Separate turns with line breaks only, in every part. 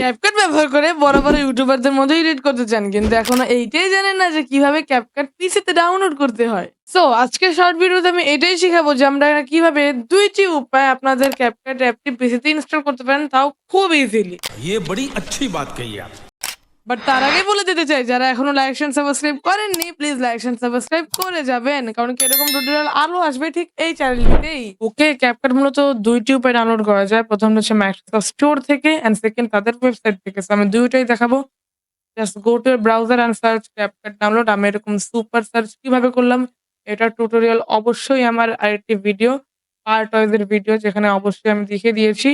CapCut ব্যবহার করে বড়, বড় ইউটিউবারদের মতো এডিট করতে চান। কিন্তু এখনো এইটাই জানেন না যে কিভাবে CapCut পিসিতে ডাউনলোড করতে হয়। সো আজকের শর্ট ভিডিওতে আমি এটাই শিখাবো যে আমরা কিভাবে ২ টি উপায়ে আপনাদের CapCut অ্যাপটি পিসিতে ইনস্টল করতে পারেন, তাও খুব ইজিলি।
ये बड़ी अच्छी बात कही आप।
বাট তার আগেই বলে দিতে চাই, যারা এখনো লাইক এন্ড সাবস্ক্রাইব করেননি প্লিজ লাইক এন্ড সাবস্ক্রাইব করে যাবেন, কারণ কি এরকম টিউটোরিয়াল আরো আসবে ঠিক এই চ্যানেলটিতেই। ওকে, CapCut মূলত ২ টি উপায়ে ডাউনলোড করা যায়। প্রথমটা হচ্ছে মাইক্রোসফট স্টোর থেকে এন্ড সেকেন্ড তাদের ওয়েবসাইট থেকে। সো আমি দুইটাই দেখাবো। Just go to your browser and search CapCut download. আমি এরকম সুপার সার্চ কিভাবে করলাম এটার টিউটোরিয়াল অবশ্যই আমার আরেকটি ভিডিও, পার্ট ওয়াইজ এর ভিডিও, যেখানে অবশ্যই আমি দেখিয়ে দিয়েছি।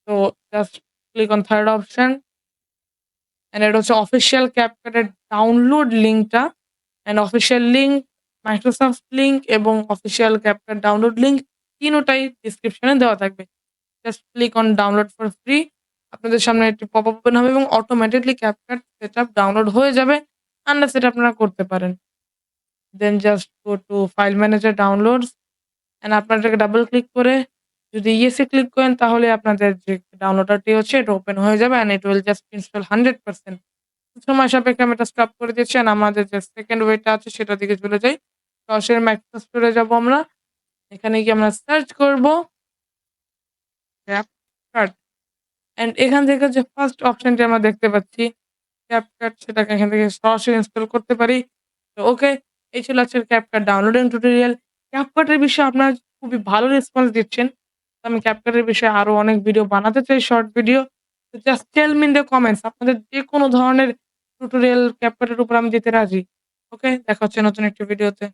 তো just click on third option and এটা হচ্ছে অফিসিয়াল CapCut এর ডাউনলোড লিঙ্কটা। And official link, Microsoft link এবং অফিসিয়াল CapCut ডাউনলোড লিঙ্ক তিনোটাই ডেসক্রিপশনে দেওয়া থাকবে। Just click on download for free. আপনাদের সামনে একটি পপআপ ওপেন হবে এবং অটোমেটিক্যালি CapCut সেটআপ ডাউনলোড হয়ে যাবে। আন্ডার সেট আপনারা করতে পারেন। Then just go to file manager downloads and আপনারা এটাকে ডাবল ক্লিক করে যদি ইয়েস এ ক্লিক করেন তাহলে আপনাদের যে ডাউনলোডারটি হচ্ছে এটা ওপেন হয়ে যাবে and it will just install 100%। সময় সাপেক্ষে আমি এটা স্টপ করে দিচ্ছি অ্যান্ড আমাদের যে সেকেন্ড ওয়েটা আছে সেটার দিকে চলে যাই। সরাসরি মাইক্রোসফট স্টোরে যাবো আমরা। এখানে গিয়ে আমরা সার্চ করব CapCut অ্যান্ড এখান থেকে যে ফার্স্ট অপশনটি আমরা দেখতে পাচ্ছি CapCut, সেটাকে এখান থেকে সরাসরি ইনস্টল করতে পারি। তো ওকে, এই ছিল আজকের CapCut ডাউনলোডিং টিউটোরিয়াল। CapCut এর বিষয়ে আপনারা খুবই ভালো রেসপন্স দিচ্ছেন। তো আমি CapCut এর বিষয়ে আরো অনেক ভিডিও বানাতে চাই, শর্ট ভিডিও। তো just tell me in the comments আপনাদের যেকোনো ধরনের টিউটোরিয়াল CapCut এর উপর আমি দিতে রাজি। ওকে, দেখা হচ্ছে নতুন একটি ভিডিওতে।